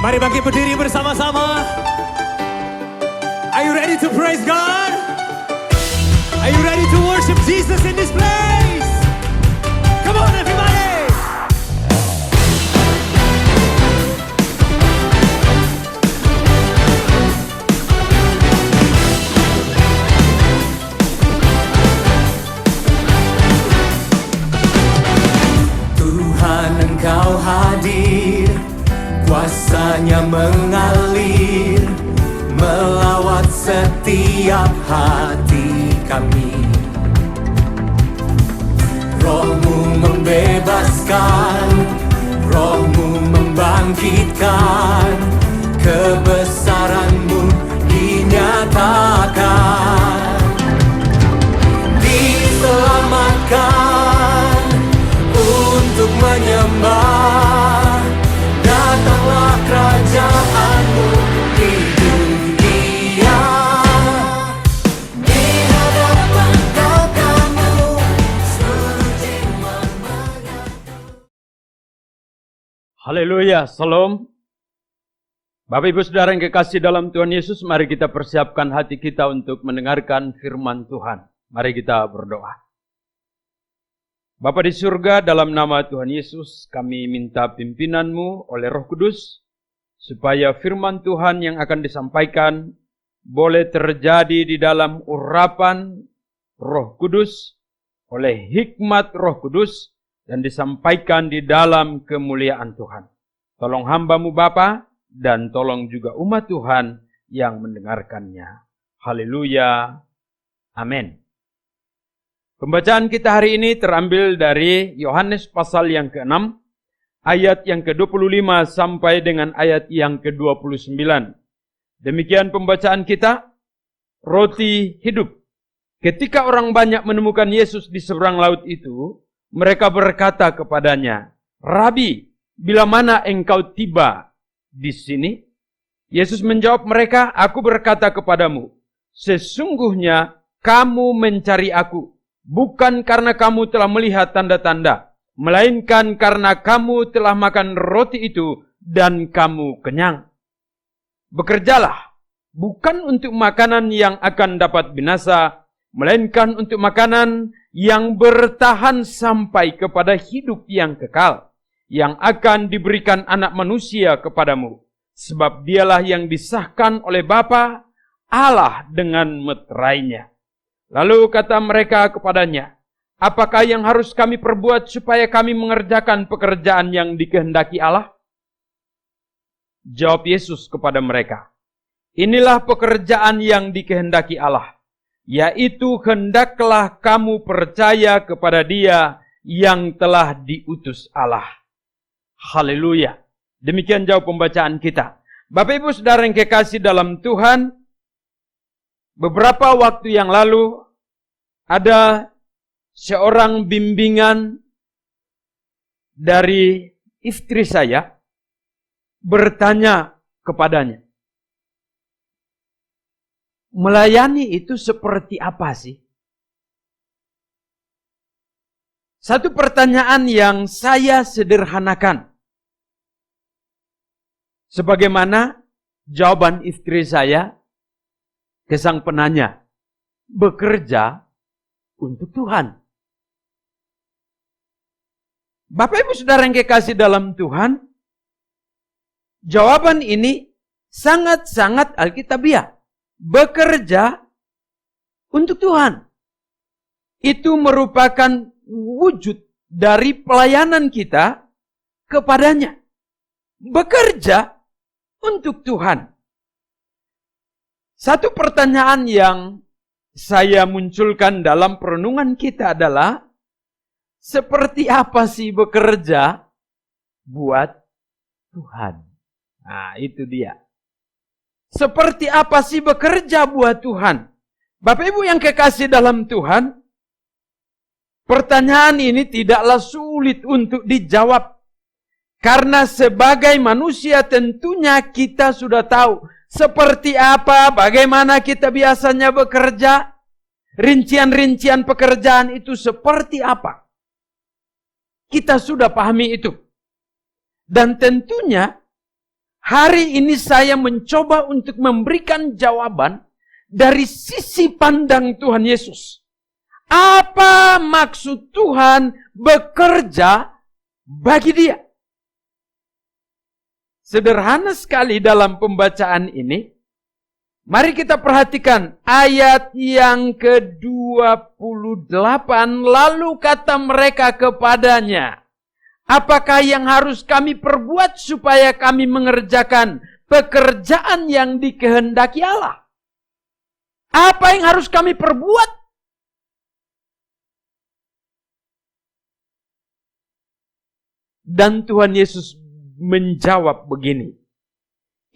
Mari bangkit berdiri bersama-sama. Are you ready to praise God? Are you ready to worship Jesus in this place? Come on everybody! Tuhan, Engkau hadir, kuasanya mengalir, melawat setiap hati kami. Roh-Mu membebaskan, Roh-Mu membangkitkan, kebesaran-Mu dinyatakan. Diselamatkan untuk menyembah, datanglah kerajaan-Mu di dunia. Di hadapan tatamu seluruh jiwa menyatu. Haleluya, salam. Bapak Ibu Saudara yang kekasih dalam Tuhan Yesus, mari kita persiapkan hati kita untuk mendengarkan firman Tuhan. Mari kita berdoa. Bapa di surga, dalam nama Tuhan Yesus, kami minta pimpinan-Mu oleh Roh Kudus, supaya firman Tuhan yang akan disampaikan boleh terjadi di dalam urapan Roh Kudus, oleh hikmat Roh Kudus, dan disampaikan di dalam kemuliaan Tuhan. Tolong hamba-Mu Bapa, dan tolong juga umat Tuhan yang mendengarkannya. Haleluya. Amin. Pembacaan kita hari ini terambil dari Yohanes pasal yang ke-6, ayat yang ke-25 sampai dengan ayat yang ke-29. Demikian pembacaan kita, roti hidup. Ketika orang banyak menemukan Yesus di seberang laut itu, mereka berkata kepadanya, "Rabi, bila mana engkau tiba di sini?" Yesus menjawab mereka, "Aku berkata kepadamu, sesungguhnya kamu mencari aku, bukan karena kamu telah melihat tanda-tanda, melainkan karena kamu telah makan roti itu dan kamu kenyang. Bekerjalah, bukan untuk makanan yang akan dapat binasa, melainkan untuk makanan yang bertahan sampai kepada hidup yang kekal, yang akan diberikan Anak Manusia kepadamu. Sebab dialah yang disahkan oleh Bapa Allah dengan meterainya." Lalu kata mereka kepadanya, "Apakah yang harus kami perbuat supaya kami mengerjakan pekerjaan yang dikehendaki Allah?" Jawab Yesus kepada mereka, "Inilah pekerjaan yang dikehendaki Allah, yaitu hendaklah kamu percaya kepada Dia yang telah diutus Allah." Haleluya. Demikian jawab pembacaan kita. Bapak Ibu Saudara yang kekasih dalam Tuhan, beberapa waktu yang lalu ada seorang bimbingan dari istri saya bertanya kepadanya, melayani itu seperti apa sih? Satu pertanyaan yang saya sederhanakan. Sebagaimana jawaban istri saya ke sang penanya, bekerja untuk Tuhan. Bapak Ibu Saudara yang kekasih dalam Tuhan, jawaban ini sangat-sangat alkitabiah. Bekerja untuk Tuhan. Itu merupakan wujud dari pelayanan kita kepadanya. Bekerja untuk Tuhan. Satu pertanyaan yang saya munculkan dalam perenungan kita adalah, seperti apa sih bekerja buat Tuhan? Nah, itu dia. Seperti apa sih bekerja buat Tuhan? Bapak Ibu yang kekasih dalam Tuhan, pertanyaan ini tidaklah sulit untuk dijawab. Karena sebagai manusia tentunya kita sudah tahu seperti apa, bagaimana kita biasanya bekerja, rincian-rincian pekerjaan itu seperti apa. Kita sudah pahami itu. Dan tentunya Hari ini saya mencoba untuk memberikan jawaban dari sisi pandang Tuhan Yesus. Apa maksud Tuhan bekerja bagi dia? Sederhana sekali dalam pembacaan ini. Mari kita perhatikan ayat yang ke-28. Lalu kata mereka kepadanya, apakah yang harus kami perbuat supaya kami mengerjakan pekerjaan yang dikehendaki Allah? Apa yang harus kami perbuat? Dan Tuhan Yesus menjawab begini.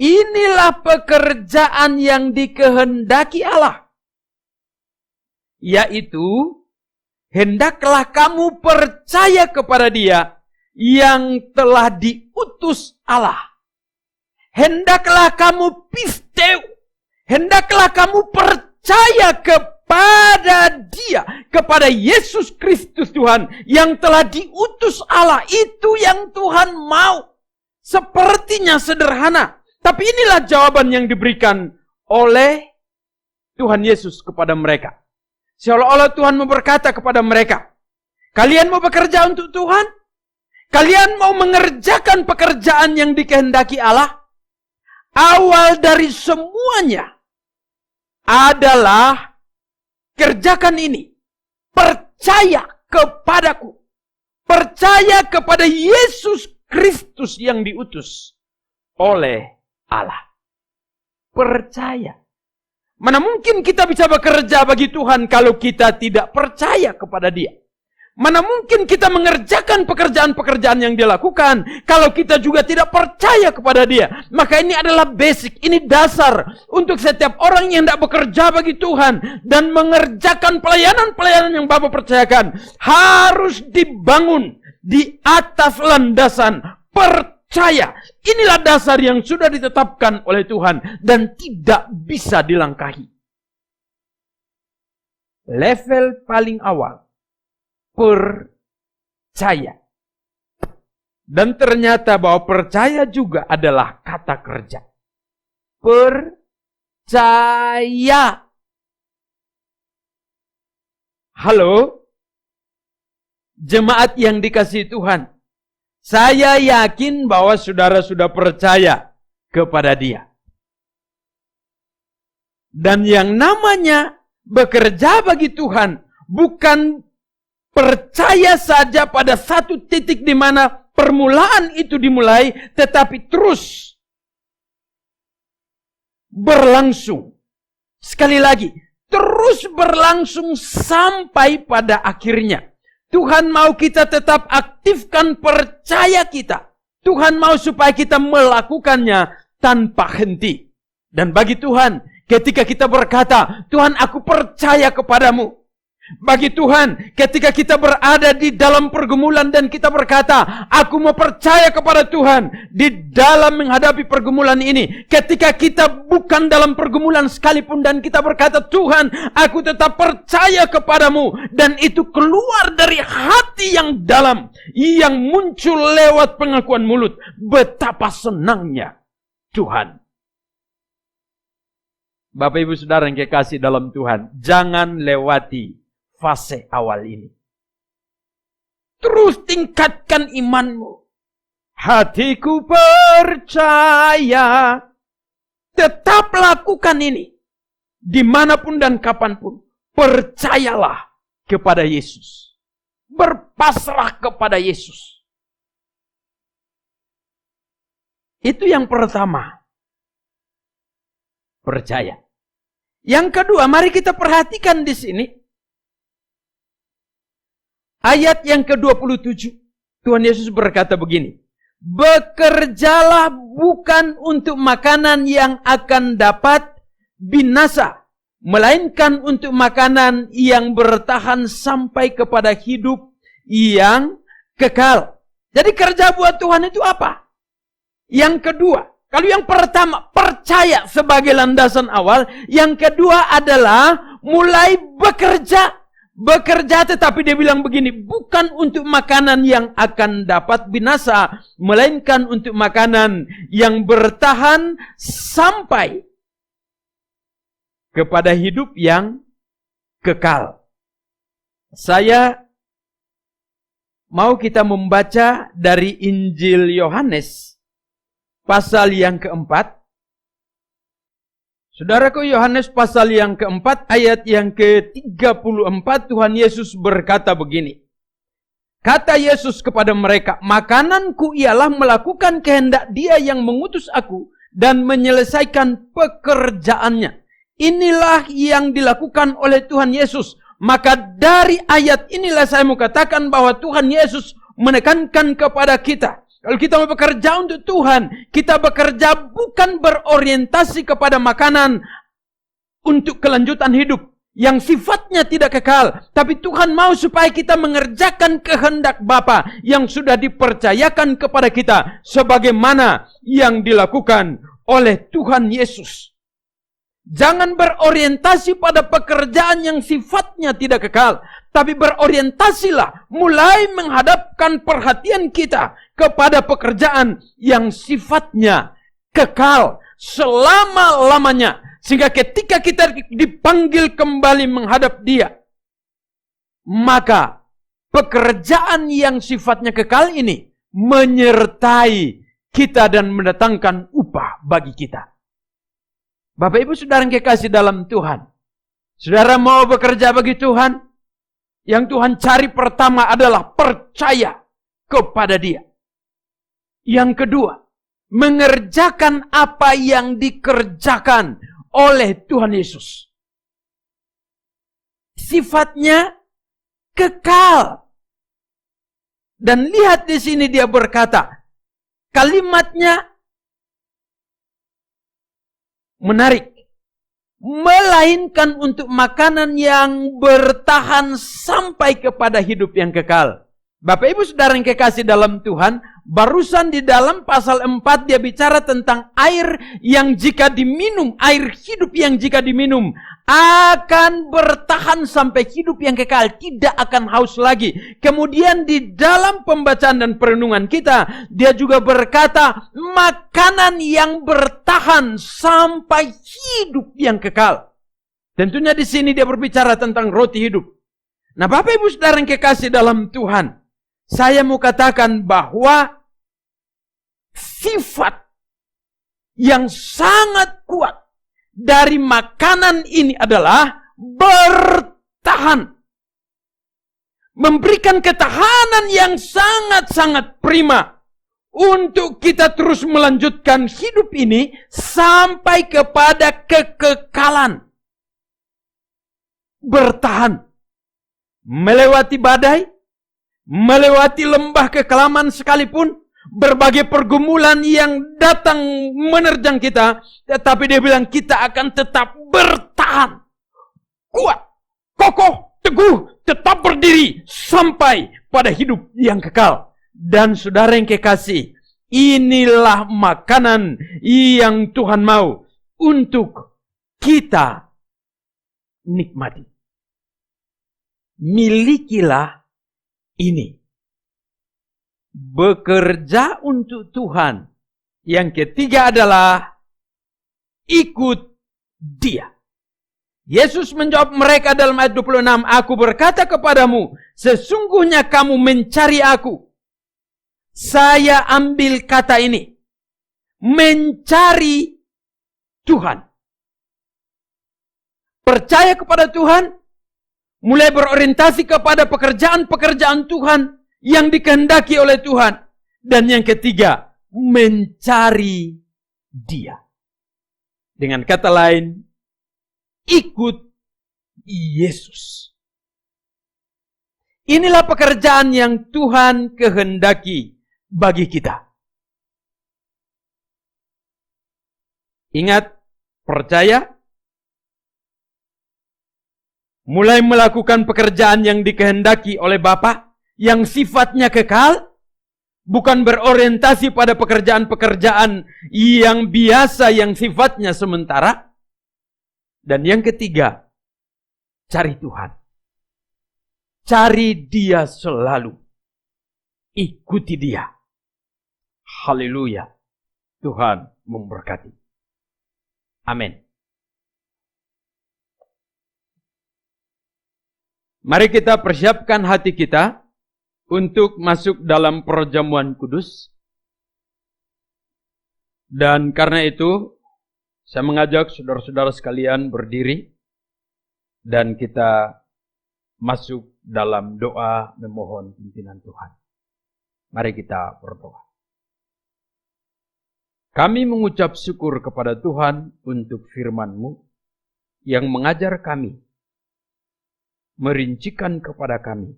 Inilah pekerjaan yang dikehendaki Allah. Yaitu, hendaklah kamu percaya kepada Dia yang telah diutus Allah. Hendaklah kamu pisteu. Hendaklah kamu percaya kepada Dia, kepada Yesus Kristus Tuhan yang telah diutus Allah. Itu yang Tuhan mau. Sepertinya sederhana. Tapi inilah jawaban yang diberikan oleh Tuhan Yesus kepada mereka. Seolah-olah Tuhan mau berkata kepada mereka, kalian mau bekerja untuk Tuhan? Kalian mau mengerjakan pekerjaan yang dikehendaki Allah? Awal dari semuanya adalah kerjakan ini. Percaya kepadaku. Percaya kepada Yesus Kristus yang diutus oleh Allah. Percaya. Mana mungkin kita bisa bekerja bagi Tuhan kalau kita tidak percaya kepada Dia? Mana mungkin kita mengerjakan pekerjaan-pekerjaan yang Dia lakukan kalau kita juga tidak percaya kepada Dia? Maka ini adalah basic, ini dasar untuk setiap orang yang tidak bekerja bagi Tuhan dan mengerjakan pelayanan-pelayanan yang Bapa percayakan harus dibangun di atas landasan percaya. Inilah dasar yang sudah ditetapkan oleh Tuhan dan tidak bisa dilangkahi. Level paling awal, percaya. Dan ternyata bahwa percaya juga adalah kata kerja. Percaya. Halo? Jemaat yang dikasihi Tuhan. Saya yakin bahwa saudara sudah percaya kepada Dia. Dan yang namanya bekerja bagi Tuhan bukan percaya saja pada satu titik di mana permulaan itu dimulai, tetapi terus berlangsung. Sekali lagi, terus berlangsung sampai pada akhirnya. Tuhan mau kita tetap aktifkan percaya kita. Tuhan mau supaya kita melakukannya tanpa henti. Dan bagi Tuhan, ketika kita berkata, Tuhan aku percaya kepadamu. Bagi Tuhan, ketika kita berada di dalam pergumulan dan kita berkata, aku mau percaya kepada Tuhan di dalam menghadapi pergumulan ini. Ketika kita bukan dalam pergumulan sekalipun dan kita berkata, Tuhan, aku tetap percaya kepadamu. Dan itu keluar dari hati yang dalam, yang muncul lewat pengakuan mulut. Betapa senangnya Tuhan. Bapak Ibu Saudara yang kekasih dalam Tuhan, jangan lewati fase awal ini. Terus tingkatkan imanmu. Hatiku percaya. Tetap lakukan ini. Dimanapun dan kapanpun. Percayalah kepada Yesus. Berpasrah kepada Yesus. Itu yang pertama. Percaya. Yang kedua, mari kita perhatikan di sini. Ayat yang ke-27, Tuhan Yesus berkata begini, bekerjalah bukan untuk makanan yang akan dapat binasa, melainkan untuk makanan yang bertahan sampai kepada hidup yang kekal. Jadi kerja buat Tuhan itu apa? Yang kedua, kalau yang pertama percaya sebagai landasan awal, yang kedua adalah mulai bekerja. bekerja, tetapi dia bilang begini, bukan untuk makanan yang akan dapat binasa, melainkan untuk makanan yang bertahan sampai kepada hidup yang kekal. Saya mau kita membaca dari Injil Yohanes pasal yang keempat. Saudaraku, Yohanes pasal yang keempat ayat yang ke-34, Tuhan Yesus berkata begini. Kata Yesus kepada mereka, makananku ialah melakukan kehendak Dia yang mengutus aku dan menyelesaikan pekerjaannya. Inilah yang dilakukan oleh Tuhan Yesus. Maka dari ayat inilah saya mau katakan bahwa Tuhan Yesus menekankan kepada kita. Kalau kita mau bekerja untuk Tuhan, kita bekerja bukan berorientasi kepada makanan untuk kelanjutan hidup yang sifatnya tidak kekal. Tapi Tuhan mau supaya kita mengerjakan kehendak Bapa yang sudah dipercayakan kepada kita sebagaimana yang dilakukan oleh Tuhan Yesus. Jangan berorientasi pada pekerjaan yang sifatnya tidak kekal. Tapi berorientasilah mulai menghadapkan perhatian kita kepada pekerjaan yang sifatnya kekal selama-lamanya. Sehingga ketika kita dipanggil kembali menghadap Dia, maka pekerjaan yang sifatnya kekal ini menyertai kita dan mendatangkan upah bagi kita. Bapak Ibu Saudara yang kekasih dalam Tuhan, saudara mau bekerja bagi Tuhan, yang Tuhan cari pertama adalah percaya kepada Dia. Yang kedua, mengerjakan apa yang dikerjakan oleh Tuhan Yesus. Sifatnya kekal. Dan lihat di sini dia berkata, kalimatnya menarik. Melainkan untuk makanan yang bertahan sampai kepada hidup yang kekal. Bapak Ibu Saudara yang kekasih dalam Tuhan, barusan di dalam pasal 4 dia bicara tentang air yang jika diminum, air hidup yang jika diminum akan bertahan sampai hidup yang kekal, tidak akan haus lagi. Kemudian di dalam pembacaan dan perenungan kita, dia juga berkata makanan yang bertahan sampai hidup yang kekal. Tentunya di sini dia berbicara tentang roti hidup. Nah, Bapak Ibu Saudara yang kekasih dalam Tuhan, saya mau katakan bahwa sifat yang sangat kuat dari makanan ini adalah bertahan. Memberikan ketahanan yang sangat-sangat prima untuk kita terus melanjutkan hidup ini sampai kepada kekekalan. Bertahan. Melewati badai, melewati lembah kekelaman sekalipun, berbagai pergumulan yang datang menerjang kita, tetapi dia bilang kita akan tetap bertahan, kuat, kokoh, teguh, tetap berdiri sampai pada hidup yang kekal. Dan saudara yang kekasih, inilah makanan yang Tuhan mau untuk kita nikmati. Milikilah ini. Bekerja untuk Tuhan. Yang ketiga adalah ikut Dia. Yesus menjawab mereka dalam ayat 26, aku berkata kepadamu, sesungguhnya kamu mencari aku. Saya ambil kata ini, mencari Tuhan. Percaya kepada Tuhan, mulai berorientasi kepada pekerjaan-pekerjaan Tuhan yang dikehendaki oleh Tuhan. Dan yang ketiga, mencari Dia. Dengan kata lain, ikut Yesus. Inilah pekerjaan yang Tuhan kehendaki bagi kita. Ingat, percaya, mulai melakukan pekerjaan yang dikehendaki oleh Bapa, yang sifatnya kekal, bukan berorientasi pada pekerjaan-pekerjaan yang biasa, yang sifatnya sementara. Dan yang ketiga, cari Tuhan. Cari dia selalu. Ikuti dia. Haleluya. Tuhan memberkati. Amin. Mari kita persiapkan hati kita untuk masuk dalam perjamuan kudus. Dan karena itu, saya mengajak saudara-saudara sekalian berdiri dan kita masuk dalam doa memohon pimpinan Tuhan. Mari kita berdoa. Kami mengucap syukur kepada Tuhan untuk firman-Mu yang mengajar kami, merincikan kepada kami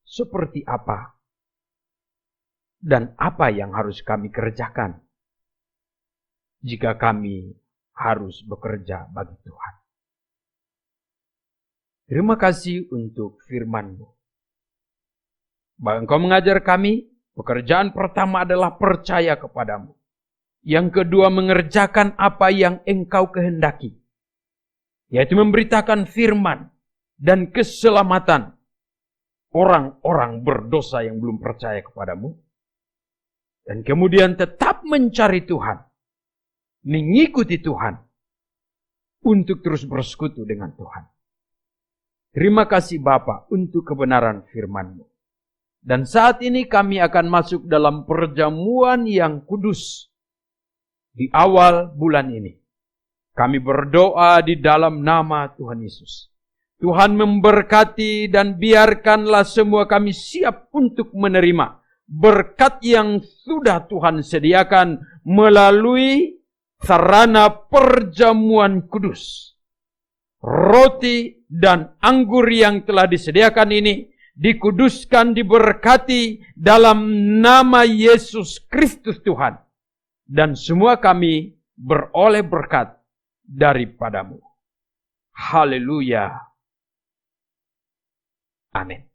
seperti apa dan apa yang harus kami kerjakan jika kami harus bekerja bagi Tuhan. Terima kasih untuk firman-Mu. Bahwa Engkau mengajar kami, pekerjaan pertama adalah percaya kepadamu. Yang kedua, mengerjakan apa yang Engkau kehendaki, yaitu memberitakan firman dan keselamatan orang-orang berdosa yang belum percaya kepadamu. Dan kemudian tetap mencari Tuhan, mengikuti Tuhan, untuk terus bersekutu dengan Tuhan. Terima kasih Bapa untuk kebenaran firman-Mu. Dan saat ini kami akan masuk dalam perjamuan yang kudus. Di awal bulan ini, kami berdoa di dalam nama Tuhan Yesus. Tuhan memberkati dan biarkanlah semua kami siap untuk menerima berkat yang sudah Tuhan sediakan melalui sarana perjamuan kudus. Roti dan anggur yang telah disediakan ini dikuduskan, diberkati dalam nama Yesus Kristus Tuhan. Dan semua kami beroleh berkat daripadamu. Haleluya. Amin.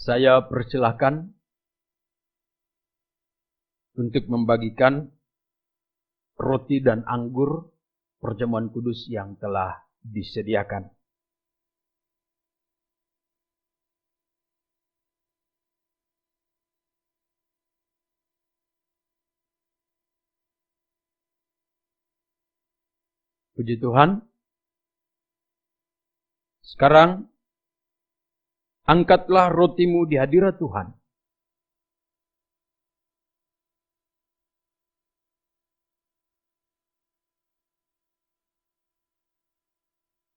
Saya persilahkan untuk membagikan roti dan anggur perjamuan kudus yang telah disediakan. Puji Tuhan. Sekarang angkatlah rotimu di hadirat Tuhan.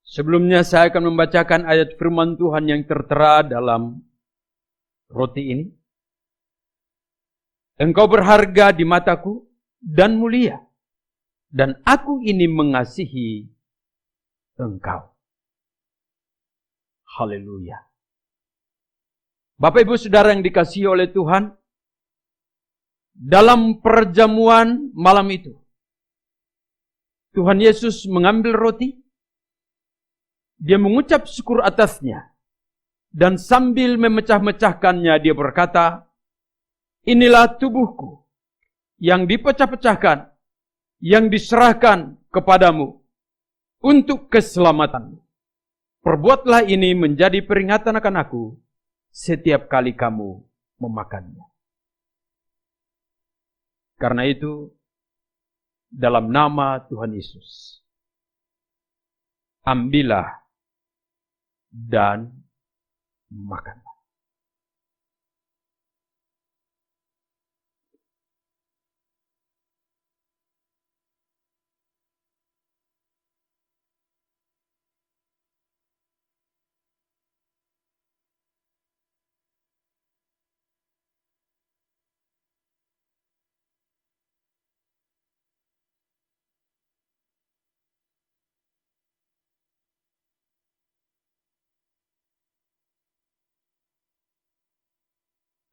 Sebelumnya saya akan membacakan ayat firman Tuhan yang tertera dalam roti ini. Engkau berharga di mataku dan mulia, dan aku ini mengasihi engkau. Haleluya. Bapak Ibu Saudara yang dikasihi oleh Tuhan, dalam perjamuan malam itu, Tuhan Yesus mengambil roti, Dia mengucap syukur atasnya, dan sambil memecah-mecahkannya dia berkata, inilah tubuhku yang dipecah-pecahkan, yang diserahkan kepadamu untuk keselamatanmu. Perbuatlah ini menjadi peringatan akan aku setiap kali kamu memakannya. Karena itu, dalam nama Tuhan Yesus, ambillah dan makan.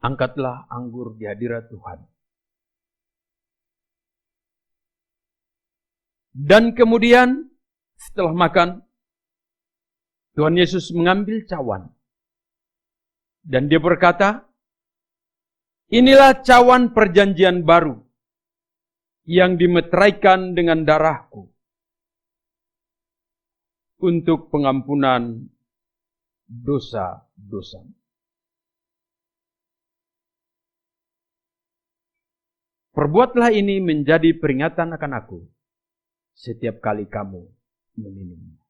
Angkatlah anggur di hadirat Tuhan. Dan kemudian setelah makan, Tuhan Yesus mengambil cawan. Dan dia berkata, inilah cawan perjanjian baru yang dimeteraikan dengan darahku untuk pengampunan dosa-dosa. Perbuatlah ini menjadi peringatan akan aku setiap kali kamu meminumnya.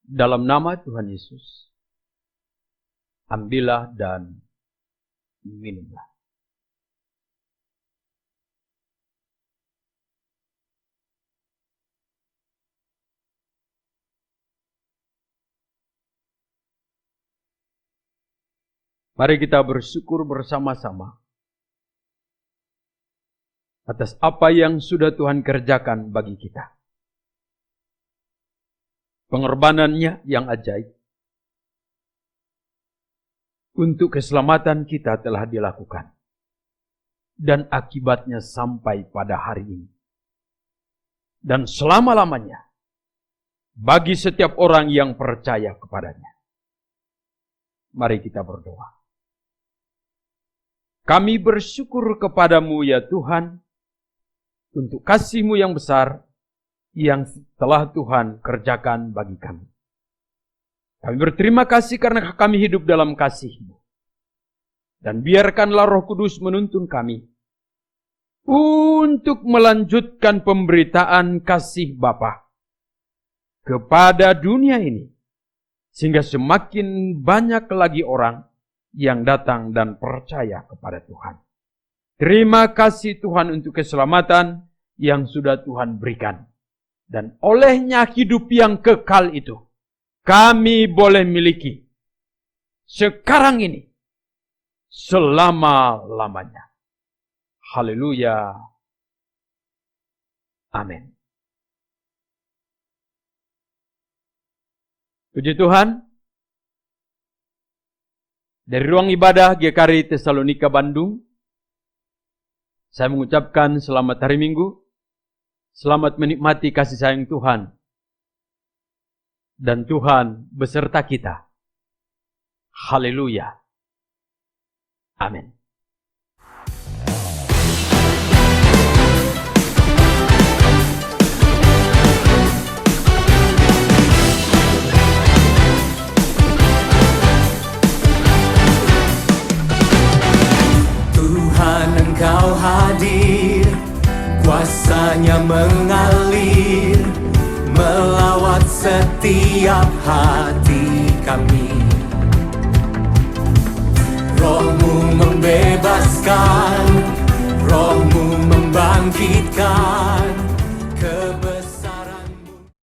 Dalam nama Tuhan Yesus, ambillah dan minumlah. Mari kita bersyukur bersama-sama atas apa yang sudah Tuhan kerjakan bagi kita. Pengorbanannya yang ajaib untuk keselamatan kita telah dilakukan. Dan akibatnya sampai pada hari ini. Dan selama-lamanya bagi setiap orang yang percaya kepadanya. Mari kita berdoa. Kami bersyukur kepadamu ya Tuhan, untuk kasih-Mu yang besar, yang telah Tuhan kerjakan bagi kami. Kami berterima kasih karena kami hidup dalam kasih-Mu. Dan biarkanlah Roh Kudus menuntun kami, untuk melanjutkan pemberitaan kasih Bapa kepada dunia ini. Sehingga semakin banyak lagi orang yang datang dan percaya kepada Tuhan. Terima kasih Tuhan untuk keselamatan yang sudah Tuhan berikan. Dan olehnya hidup yang kekal itu, kami boleh miliki sekarang ini, selama-lamanya. Haleluya. Amin. Puji Tuhan. Dari ruang ibadah GKRI Tesalonika Bandung, saya mengucapkan selamat hari Minggu, selamat menikmati kasih sayang Tuhan, dan Tuhan beserta kita. Haleluya. Amin. Engkau hadir, kuasanya mengalir, melawat setiap hati kami. Roh-Mu membebaskan, Roh-Mu membangkitkan.